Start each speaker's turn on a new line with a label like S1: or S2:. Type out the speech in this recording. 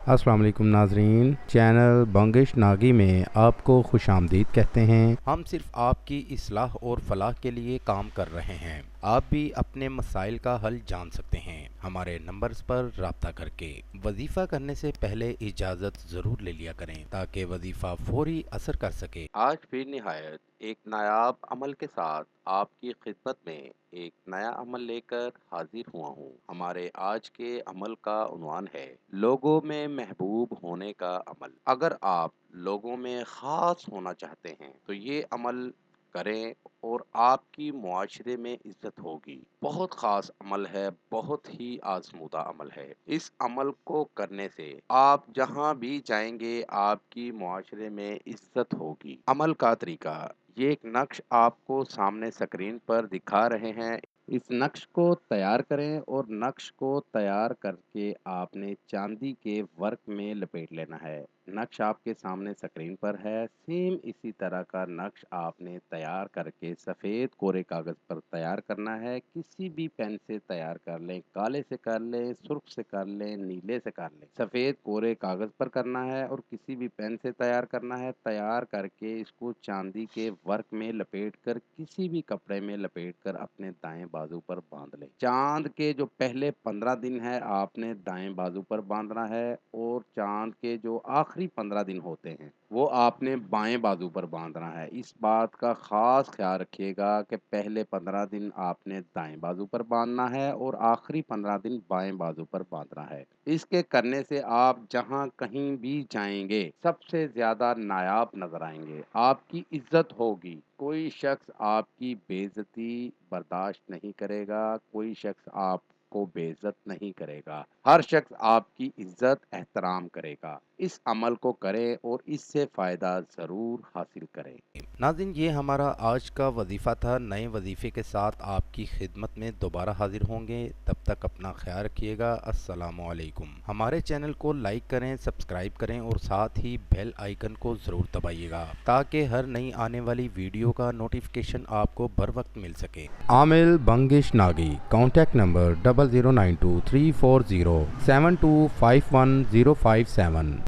S1: अस्सलाम वालेकुम नाजरीन, चैनल बंगिश नागी में आपको खुश आमदीद कहते हैं। हम सिर्फ आपकी इस्लाह और फलाह के लिए काम कर रहे हैं। आप भी अपने मसाइल का हल जान सकते हैं हमारे नंबर्स पर रब्ता करके। वजीफ़ा करने से पहले इजाज़त ज़रूर ले लिया करें ताकि वजीफ़ा फौरी असर कर सके।
S2: आज फिर निहायत एक नायाब अमल के साथ आपकी खिदमत में एक नया अमल लेकर हाजिर हुआ हूँ। हमारे आज के अमल का उन्वान है लोगों में महबूब होने का अमल। अगर आप लोगों में खास होना चाहते हैं तो ये अमल करें और आपकी मुआशरे में इज्जत होगी। बहुत खास अमल है, बहुत ही आजमूदा अमल है। इस अमल को करने से आप जहाँ भी जाएंगे आपकी मुआशरे में इज्जत होगी। अमल का तरीका, ये एक नक्श आपको सामने स्क्रीन पर दिखा रहे हैं। इस नक्श को तैयार करें और नक्श को तैयार करके आपने चांदी के वर्क में लपेट लेना है। नक्श आपके सामने स्क्रीन पर है। सेम इसी तरह का नक्श आपने तैयार करके सफ़ेद कोरे कागज़ पर तैयार करना है। किसी भी पेन से तैयार कर लें, काले से कर लें, सुर्ख से कर लें, नीले से कर लें। सफ़ेद कोरे कागज़ पर करना है और किसी भी पेन से तैयार करना है। तैयार करके इसको चांदी के वर्क में लपेट कर किसी भी कपड़े में लपेट कर अपने दाएं बाजू पर बांध लें। चांद के जो पहले 15 दिन है आपने दाएं बाजू पर बांधना है और चांद के जो आखिरी 15 दिन होते हैं वो आपने बाएं बाजू पर बांधना है। इस बात का खास ख्याल रखिएगा कि पहले 15 दिन आपने दाएं बाजू पर बांधना है और आखिरी 15 दिन बाएं बाजू पर बांधना है। इसके करने से आप जहां कहीं भी जाएंगे सबसे ज्यादा नायाब नजर आएंगे, आपकी इज्जत होगी। कोई शख्स आपकी बेइज्जती बर्दाश्त नहीं करेगा, कोई शख्स आपको बेइज्जत नहीं करेगा। हर शख्स आपकी इज्जत एहतराम करेगा। इस अमल को करें और इससे फ़ायदा ज़रूर हासिल करें।
S1: नाज़रीन, ये हमारा आज का वजीफ़ा था। नए वजीफ़े के साथ आपकी खिदमत में दोबारा हाजिर होंगे। तब तक अपना ख्याल रखिएगा। अस्सलामु अलैकुम। हमारे चैनल को लाइक करें, सब्सक्राइब करें और साथ ही बेल आइकन को ज़रूर दबाइएगा ताकि हर नई आने वाली वीडियो का नोटिफिकेशन आपको बर वक्त मिल सके। आमिल बंगिश नागी, कॉन्टैक्ट नंबर 00923407251057।